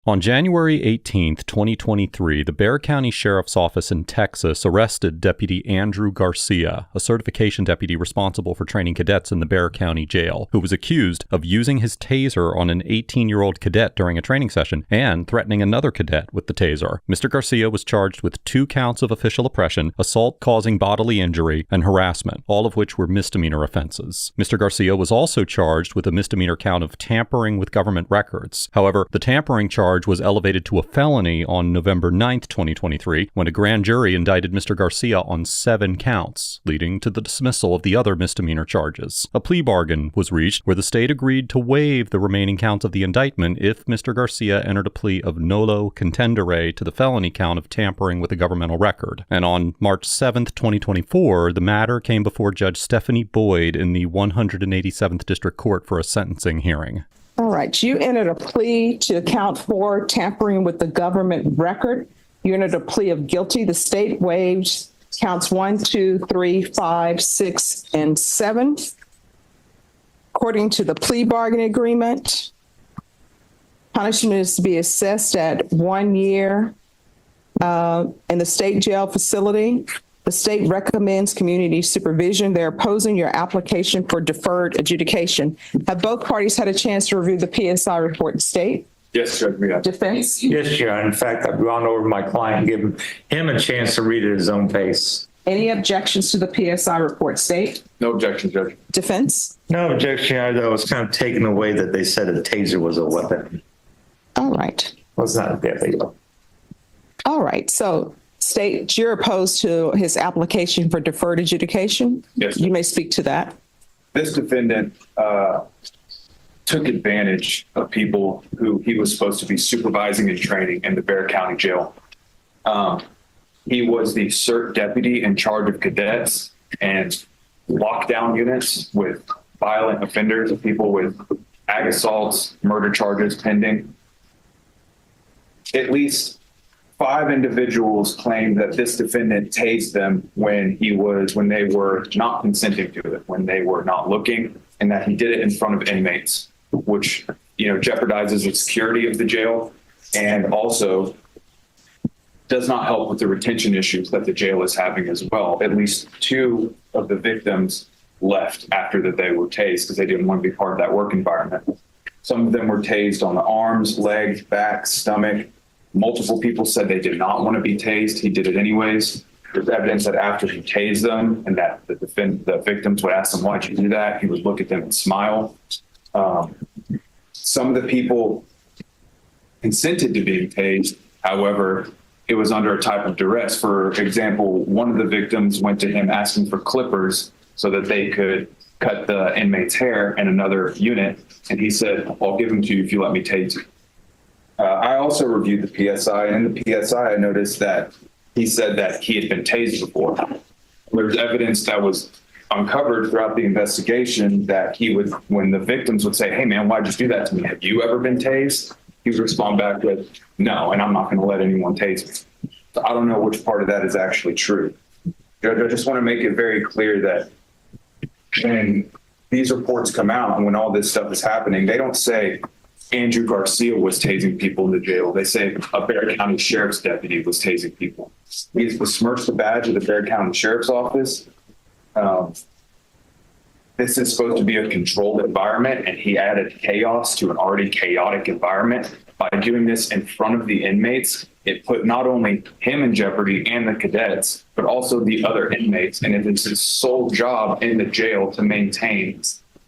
On January 18, 2023, the Bexar County Sheriff's Office in Texas arrested Deputy Andrew Garcia, a certification deputy responsible for training cadets in the Bexar County Jail, who was accused of using his taser on an 18-year-old cadet during a training session and threatening another cadet with the taser. Mr. Garcia was charged with 2 counts of official oppression, assault causing bodily injury, and harassment, all of which were misdemeanor offenses. Mr. Garcia was also charged with a misdemeanor count of tampering with government records. However, the tampering charge was elevated to a felony on November 9, 2023, when a grand jury indicted Mr. Garcia on 7 counts, leading to the dismissal of the other misdemeanor charges. A plea bargain was reached where the state agreed to waive the remaining counts of the indictment if Mr. Garcia entered a plea of nolo contendere to the felony count of tampering with a governmental record. And on March 7, 2024, the matter came before Judge Stephanie Boyd in the 187th District Court for a sentencing hearing. All right. You entered a plea to count 4, tampering with the government record. You entered a plea of guilty. The state waived counts 1, 2, 3, 5, 6, and 7. According to the plea bargain agreement, punishment is to be assessed at 1 year in the state jail facility. The state recommends community supervision. They're opposing your application for deferred adjudication. Have both parties had a chance to review the PSI report in state? Yes, Judge. Yeah. Defense? Yes, Your Honor. In fact, I've gone over my client, given him a chance to read it at his own pace. Any objections to the PSI report, state? No objection, Judge. Defense? No objection, Your Honor, though. It was kind of taken away that they said a taser was a weapon. All right. Well, it's not deadly. All right. So, state, you're opposed to his application for deferred adjudication? Yes. You may speak to that. This defendant took advantage of people who he was supposed to be supervising and training in the Bexar County Jail. He was the CERT deputy in charge of cadets and lockdown units with violent offenders, people with ag assaults, murder charges pending. At least 5 individuals claimed that this defendant tased them when they were not consenting to it, when they were not looking, and that he did it in front of inmates, which, jeopardizes the security of the jail and also does not help with the retention issues that the jail is having as well. At least 2 of the victims left after that they were tased because they didn't want to be part of that work environment. Some of them were tased on the arms, legs, back, stomach. Multiple people said they did not want to be tased. He did it anyways. There's evidence that after he tased them and that the victims would ask him, "Why'd you do that?" He would look at them and smile. Some of the people consented to being tased. However, it was under a type of duress. For example, one of the victims went to him asking for clippers so that they could cut the inmate's hair in another unit. And he said, "I'll give them to you if you let me tase you." I also reviewed the PSI, and in the PSI, I noticed that he said that he had been tased before. There's evidence that was uncovered throughout the investigation that he would, when the victims would say, "Hey man, why'd you do that to me? Have you ever been tased?" He would respond back with, "No, and I'm not going to let anyone tase me." So I don't know which part of that is actually true. Judge, I just want to make it very clear that when these reports come out and when all this stuff is happening, they don't say Andrew Garcia was tasing people in the jail. They say a Bexar County Sheriff's deputy was tasing people. He's besmirched the badge of the Bexar County Sheriff's Office. This is supposed to be a controlled environment, and he added chaos to an already chaotic environment. By doing this in front of the inmates, it put not only him in jeopardy and the cadets, but also the other inmates. And it is his sole job in the jail to maintain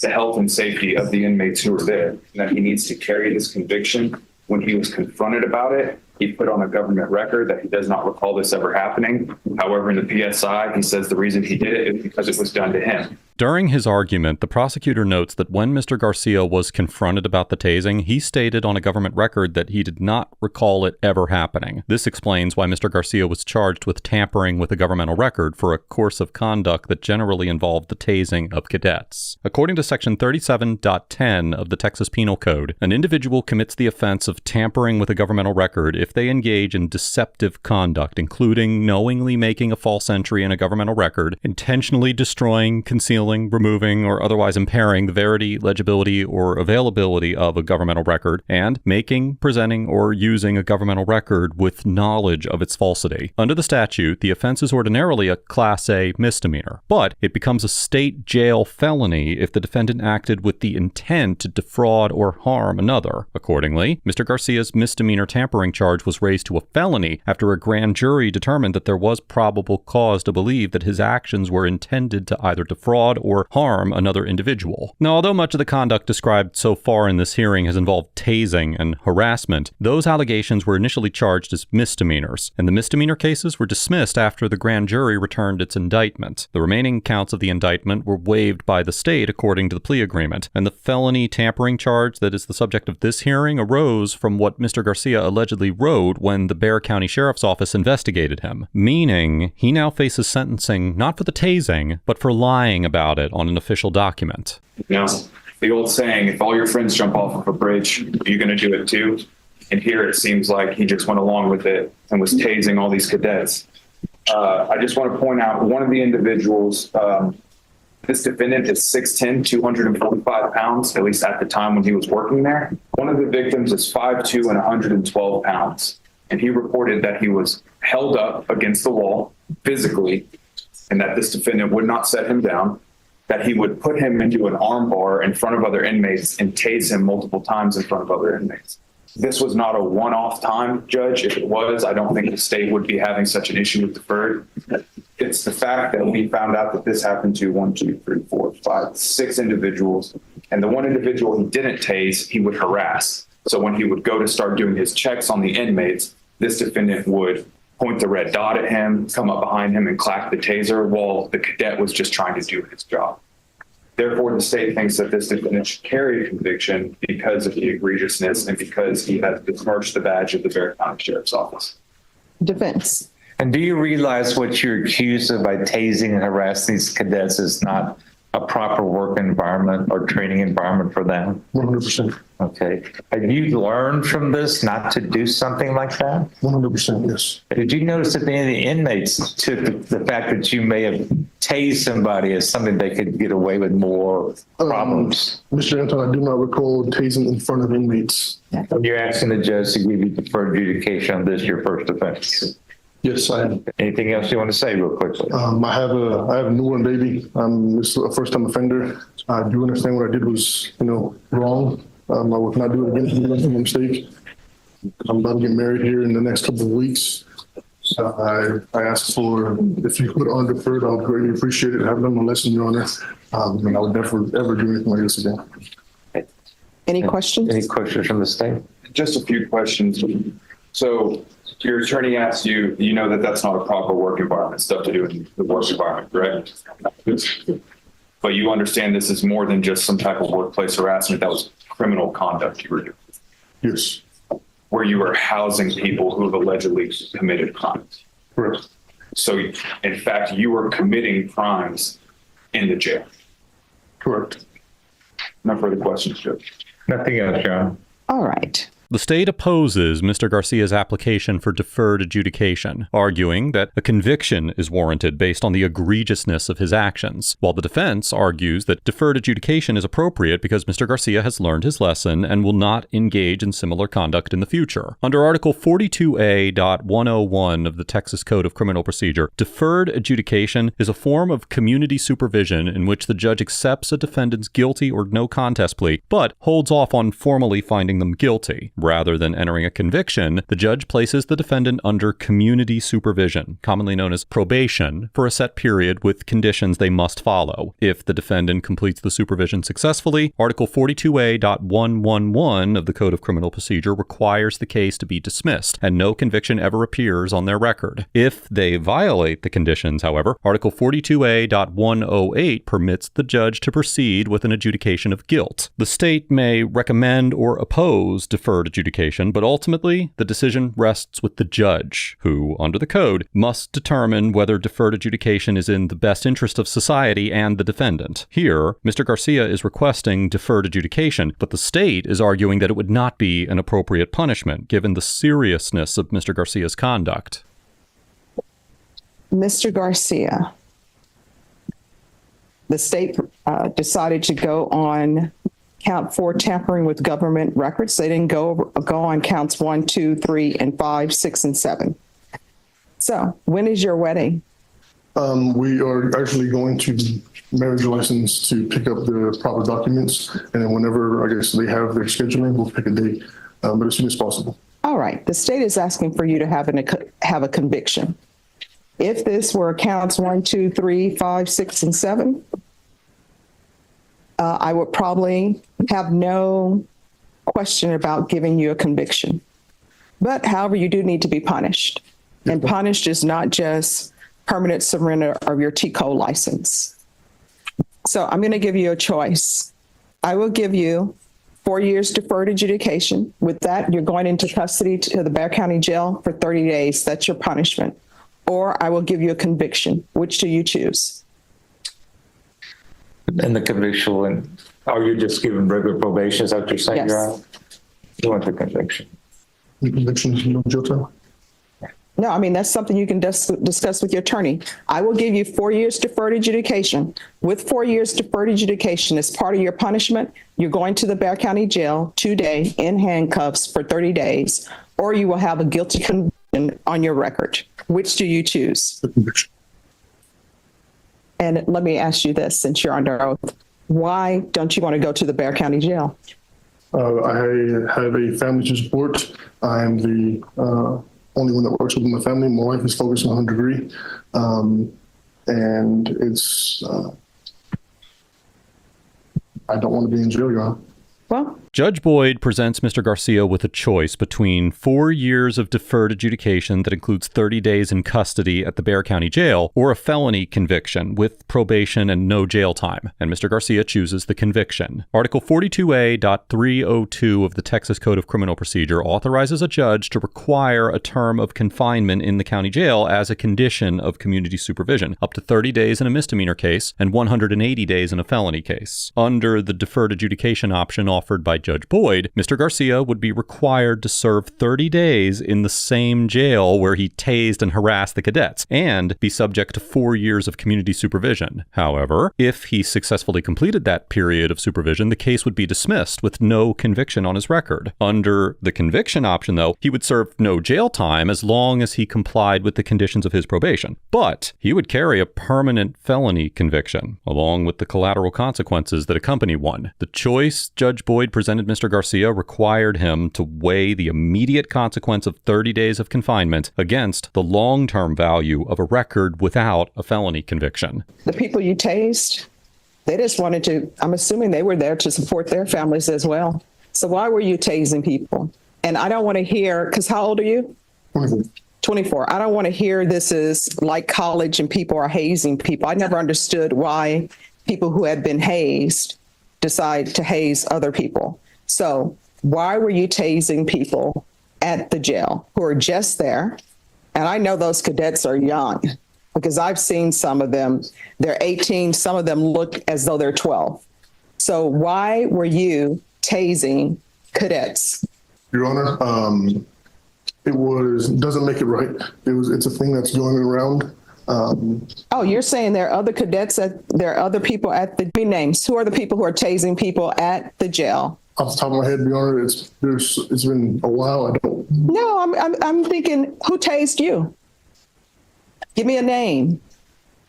the health and safety of the inmates who are there, and that he needs to carry this conviction. When he was confronted about it, he put on a government record that he does not recall this ever happening. However, in the PSI, he says the reason he did it is because it was done to him. During his argument, the prosecutor notes that when Mr. Garcia was confronted about the tasing, he stated on a government record that he did not recall it ever happening. This explains why Mr. Garcia was charged with tampering with a governmental record for a course of conduct that generally involved the tasing of cadets. According to Section 37.10 of the Texas Penal Code, an individual commits the offense of tampering with a governmental record if they engage in deceptive conduct, including knowingly making a false entry in a governmental record, intentionally destroying, concealing, concealing, removing, or otherwise impairing the verity, legibility, or availability of a governmental record, and making, presenting, or using a governmental record with knowledge of its falsity. Under the statute, the offense is ordinarily a Class A misdemeanor, but it becomes a state jail felony if the defendant acted with the intent to defraud or harm another. Accordingly, Mr. Garcia's misdemeanor tampering charge was raised to a felony after a grand jury determined that there was probable cause to believe that his actions were intended to either defraud or harm another individual. Now, although much of the conduct described so far in this hearing has involved tasing and harassment, those allegations were initially charged as misdemeanors, and the misdemeanor cases were dismissed after the grand jury returned its indictment. The remaining counts of the indictment were waived by the state according to the plea agreement, and the felony tampering charge that is the subject of this hearing arose from what Mr. Garcia allegedly wrote when the Bexar County Sheriff's Office investigated him, meaning he now faces sentencing not for the tasing, but for lying about it on an official document. You know, the old saying, if all your friends jump off of a bridge, are you going to do it too? And here it seems like he just went along with it and was tasing all these cadets. I just want to point out one of the individuals, this defendant is 6'10", 245 pounds, at least at the time when he was working there. One of the victims is 5'2" and 112 pounds. And he reported that he was held up against the wall physically, and that this defendant would not set him down, that he would put him into an arm bar in front of other inmates and tase him multiple times in front of other inmates. This was not a one-off time, Judge. If it was, I don't think the state would be having such an issue with deferred. It's the fact that we found out that this happened to 1, 2, 3, 4, 5, 6 individuals. And the one individual he didn't tase, he would harass. So when he would go to start doing his checks on the inmates, this defendant would point the red dot at him, come up behind him and clack the taser while the cadet was just trying to do his job. Therefore, the state thinks that this defendant should carry a conviction because of the egregiousness and because he has besmirched the badge of the Bexar County Sheriff's Office. Defense. And do you realize what you're accused of by tasing and harassing these cadets is not a proper work environment or training environment for them? 100%. Okay. Have you learned from this not to do something like that? 100%, yes. Did you notice that any of the inmates took the fact that you may have tased somebody as something they could get away with more problems? Mr. Anton, I do not recall tasing in front of inmates. You're asking the judge to give you deferred adjudication on this, your first offense. Yes, I am. Anything else you want to say real quickly? I have a newborn baby. I'm a first-time offender. I do understand what I did was, wrong. I would not do it again. It was a mistake. I'm about to get married here in the next couple of weeks. I asked for, if you put on deferred, I would greatly appreciate it. I haven't done my lesson, Your Honor. And I would never, ever do anything like this again. Any questions? Any questions from the state? Just a few questions. So your attorney asked you, you know that that's not a proper work environment, stuff to do in the work environment, correct? But you understand this is more than just some type of workplace harassment. That was criminal conduct you were doing. Yes. Where you were housing people who have allegedly committed crimes. Correct. So in fact, you were committing crimes in the jail. Correct. No further questions, Judge. Nothing else, John. All right. The state opposes Mr. Garcia's application for deferred adjudication, arguing that a conviction is warranted based on the egregiousness of his actions, while the defense argues that deferred adjudication is appropriate because Mr. Garcia has learned his lesson and will not engage in similar conduct in the future. Under Article 42A.101 of the Texas Code of Criminal Procedure, deferred adjudication is a form of community supervision in which the judge accepts a defendant's guilty or no contest plea, but holds off on formally finding them guilty. Rather than entering a conviction, the judge places the defendant under community supervision, commonly known as probation, for a set period with conditions they must follow. If the defendant completes the supervision successfully, Article 42A.111 of the Code of Criminal Procedure requires the case to be dismissed, and no conviction ever appears on their record. If they violate the conditions, however, Article 42A.108 permits the judge to proceed with an adjudication of guilt. The state may recommend or oppose deferred adjudication, but ultimately the decision rests with the judge, who, under the code, must determine whether deferred adjudication is in the best interest of society and the defendant. Here, Mr. Garcia is requesting deferred adjudication, but the state is arguing that it would not be an appropriate punishment given the seriousness of Mr. Garcia's conduct. Mr. Garcia, the state decided to go on count 4, tampering with government records. They didn't go on counts 1, 2, 3, and 5, 6, and 7. So when is your wedding? We are actually going to the marriage license to pick up the proper documents. And then whenever, I guess, they have their scheduling, we'll pick a date, but as soon as possible. All right. The state is asking for you to have a conviction. If this were counts 1, 2, 3, 5, 6, and 7, I would probably have no question about giving you a conviction. But however, you do need to be punished. And punished is not just permanent surrender of your TCO license. So I'm going to give you a choice. I will give you 4 years deferred adjudication. With that, you're going into custody to the Bexar County Jail for 30 days. That's your punishment. Or I will give you a conviction. Which do you choose? And the conviction, are you just giving regular probation? Is that what you're saying, Yes. Your Honor? You want the conviction? The convictions, no jail time? No, I mean, that's something you can discuss with your attorney. I will give you 4 years deferred adjudication. With 4 years deferred adjudication, as part of your punishment, you're going to the Bexar County Jail today in handcuffs for 30 days, or you will have a guilty conviction on your record. Which do you choose? The conviction. And let me ask you this, since you're under oath, why don't you want to go to the Bexar County Jail? I have a family to support. I'm the only one that works within my family. My wife is focused on her degree. And it's, I don't want to be in jail, Your Honor. Well, Judge Boyd presents Mr. Garcia with a choice between 4 years of deferred adjudication that includes 30 days in custody at the Bexar County Jail, or a felony conviction with probation and no jail time. And Mr. Garcia chooses the conviction. Article 42A.302 of the Texas Code of Criminal Procedure authorizes a judge to require a term of confinement in the county jail as a condition of community supervision, up to 30 days in a misdemeanor case and 180 days in a felony case. Under the deferred adjudication option offered by Judge Boyd, Mr. Garcia would be required to serve 30 days in the same jail where he tased and harassed the cadets, and be subject to 4 years of community supervision. However, if he successfully completed that period of supervision, the case would be dismissed with no conviction on his record. Under the conviction option, though, he would serve no jail time as long as he complied with the conditions of his probation. But he would carry a permanent felony conviction, along with the collateral consequences that accompany one. The choice Judge Boyd presented Mr. Garcia required him to weigh the immediate consequence of 30 days of confinement against the long-term value of a record without a felony conviction. the people you tased, they just wanted to, I'm assuming they were there to support their families as well. So why were you tasing people? And I don't want to hear, because how old are you? 24. 24. I don't want to hear this is like college and people are hazing people. I never understood why people who had been hazed decide to haze other people. So why were you tasing people at the jail who are just there? And I know those cadets are young because I've seen some of them. They're 18. Some of them look as though they're 12. So why were you tasing cadets? Your Honor, doesn't make it right. It's a thing that's going around. Oh, you're saying there are other cadets, there are other people at the names. Who are the people who are tasing people at the jail? Off the top of my head, Your Honor, it's been a while. I don't. No, I'm thinking, who tased you? Give me a name.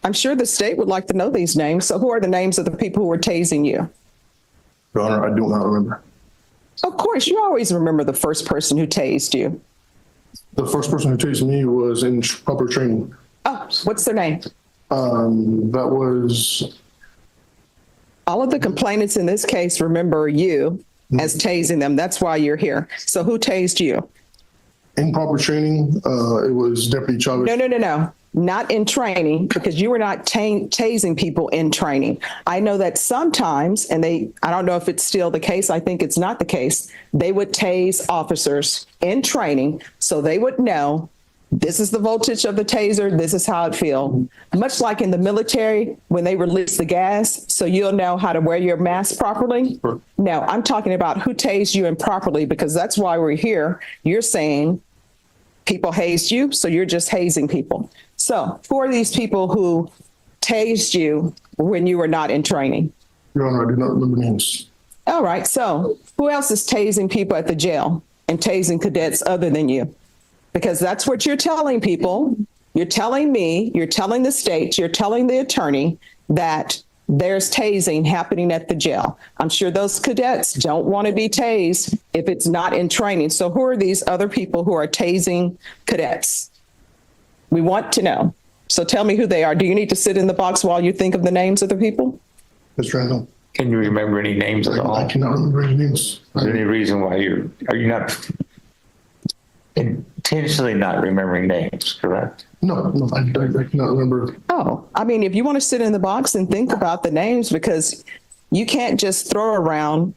I'm sure the state would like to know these names. So who are the names of the people who were tasing you? Your Honor, I do not remember. Of course, you always remember the first person who tased you. The first person who tased me was in proper training. Oh, what's their name? That was. All of the complainants in this case remember you as tasing them. That's why you're here. So who tased you? In proper training, it was Deputy Chavez. No. Not in training, because you were not tasing people in training. I know that sometimes, and I don't know if it's still the case. I think it's not the case. They would tase officers in training so they would know this is the voltage of the taser. This is how it feels. Much like in the military, when they release the gas, so you'll know how to wear your mask properly. Sure. No, I'm talking about who tased you improperly, because that's why we're here. You're saying people hazed you, so you're just hazing people. So who are these people who tased you when you were not in training? Your Honor, I do not remember names. All right. So who else is tasing people at the jail and tasing cadets other than you? Because that's what you're telling people. You're telling me, you're telling the state, you're telling the attorney that there's tasing happening at the jail. I'm sure those cadets don't want to be tased if it's not in training. So who are these other people who are tasing cadets? We want to know. So tell me who they are. Do you need to sit in the box while you think of the names of the people? Mr. Randall, Can you remember any names at all? I cannot remember any names. Is there any reason why are you not intentionally not remembering names, correct? No, I cannot remember. Oh, I mean, if you want to sit in the box and think about the names, because you can't just throw around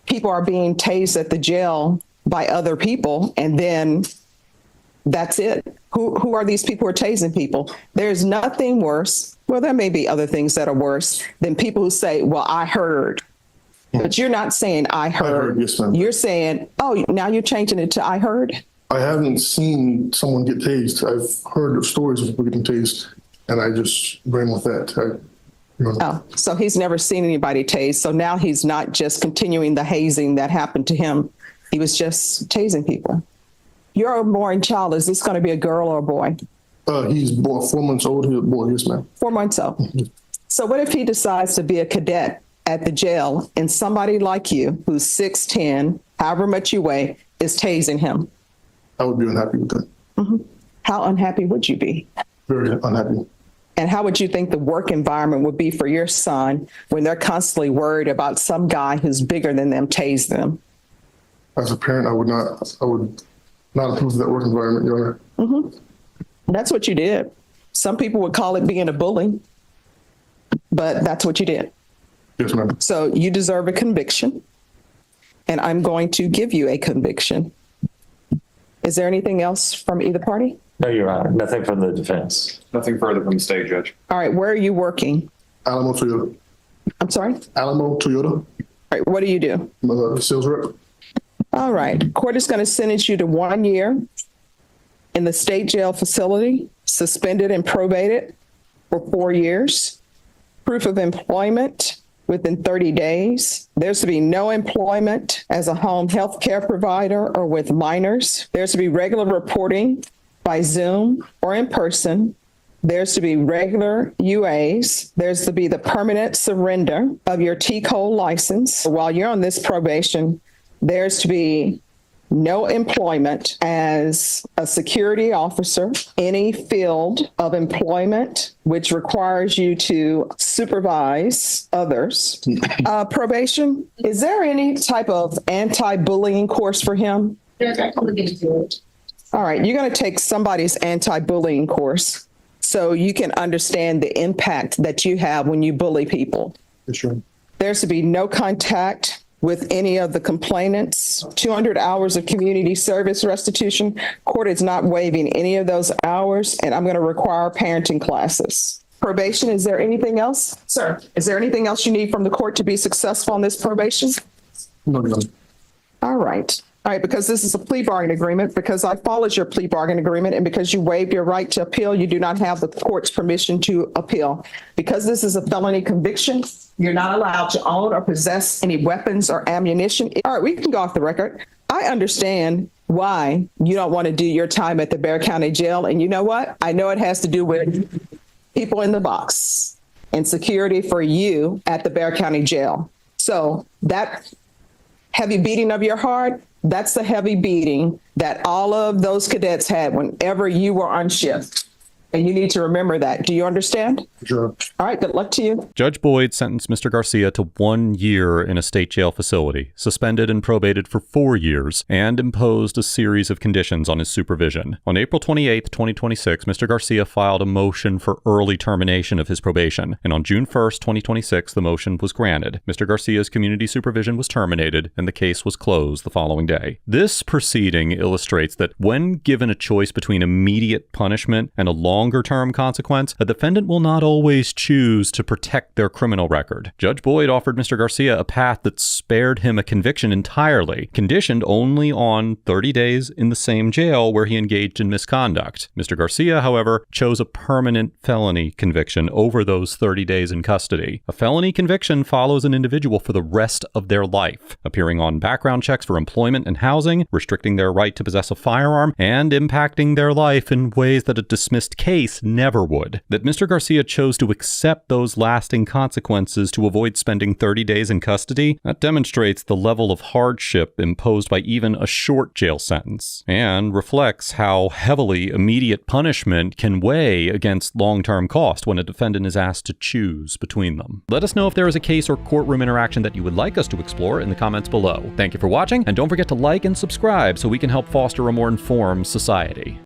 people are being tased at the jail by other people and then that's it. Who are these people who are tasing people? There's nothing worse. Well, there may be other things that are worse than people who say, well, I heard. But you're not saying I heard. Yes, ma'am. You're saying, oh, now you're changing it to I heard. I haven't seen someone get tased. I've heard of stories of people getting tased, and I just ran with that. Oh, so he's never seen anybody tased. So now he's not just continuing the hazing that happened to him. He was just tasing people. Your unborn child, is this going to be a girl or a boy? He's born 4 months old. He's a boy, yes, ma'am. 4 months old. So what if he decides to be a cadet at the jail and somebody like you, who's 6'10", however much you weigh, is tasing him? I would be unhappy with that. Mm-hmm. How unhappy would you be? Very unhappy. And how would you think the work environment would be for your son when they're constantly worried about some guy who's bigger than them tase them? As a parent, I would not approve of that work environment, Your Honor. Mm-hmm. That's what you did. Some people would call it being a bully, but that's what you did. Yes, ma'am. So you deserve a conviction, and I'm going to give you a conviction. Is there anything else from either party? No, Your Honor. Nothing from the defense. Nothing further from the state, Judge. All right. Where are you working? Alamo Toyota. I'm sorry? Alamo Toyota. All right. What do you do? I'm a sales rep. All right. Court is going to sentence you to 1 year in the state jail facility, suspended and probated for 4 years. Proof of employment within 30 days. There's to be no employment as a home health care provider or with minors. There's to be regular reporting by Zoom or in person. There's to be regular UAs. There's to be the permanent surrender of your TCOL license. While you're on this probation, there's to be no employment as a security officer, any field of employment which requires you to supervise others. Probation, is there any type of anti-bullying course for him? All right, you're going to take somebody's anti-bullying course so you can understand the impact that you have when you bully people. Yes, sure. There's to be no contact with any of the complainants, 200 hours of community service restitution. Court is not waiving any of those hours, and I'm going to require parenting classes. Probation, is there anything else? Sir, is there anything else you need from the court to be successful on this probation? No, no. All right. All right, because this is a plea bargain agreement, because I followed your plea bargain agreement, and because you waived your right to appeal, you do not have the court's permission to appeal. Because this is a felony conviction, you're not allowed to own or possess any weapons or ammunition. All right, we can go off the record. I understand why you don't want to do your time at the Bexar County Jail, and you know what? I know it has to do with people in the box and security for you at the Bexar County Jail. So that heavy beating of your heart, that's the heavy beating that all of those cadets had whenever you were on shift. And you need to remember that. Do you understand? Sure. All right, good luck to you. Judge Boyd sentenced Mr. Garcia to 1 year in a state jail facility, suspended and probated for 4 years, and imposed a series of conditions on his supervision. On April 28, 2026, Mr. Garcia filed a motion for early termination of his probation, and on June 1st, 2026, the motion was granted. Mr. Garcia's community supervision was terminated, and the case was closed the following day. This proceeding illustrates that when given a choice between immediate punishment and a long longer-term consequence, a defendant will not always choose to protect their criminal record. Judge Boyd offered Mr. Garcia a path that spared him a conviction entirely, conditioned only on 30 days in the same jail where he engaged in misconduct. Mr. Garcia, however, chose a permanent felony conviction over those 30 days in custody. A felony conviction follows an individual for the rest of their life, appearing on background checks for employment and housing, restricting their right to possess a firearm, and impacting their life in ways that a dismissed case never would. That Mr. Garcia chose to accept those lasting consequences to avoid spending 30 days in custody, that demonstrates the level of hardship imposed by even a short jail sentence, and reflects how heavily immediate punishment can weigh against long-term cost when a defendant is asked to choose between them. Let us know if there is a case or courtroom interaction that you would like us to explore in the comments below. Thank you for watching, and don't forget to like and subscribe so we can help foster a more informed society.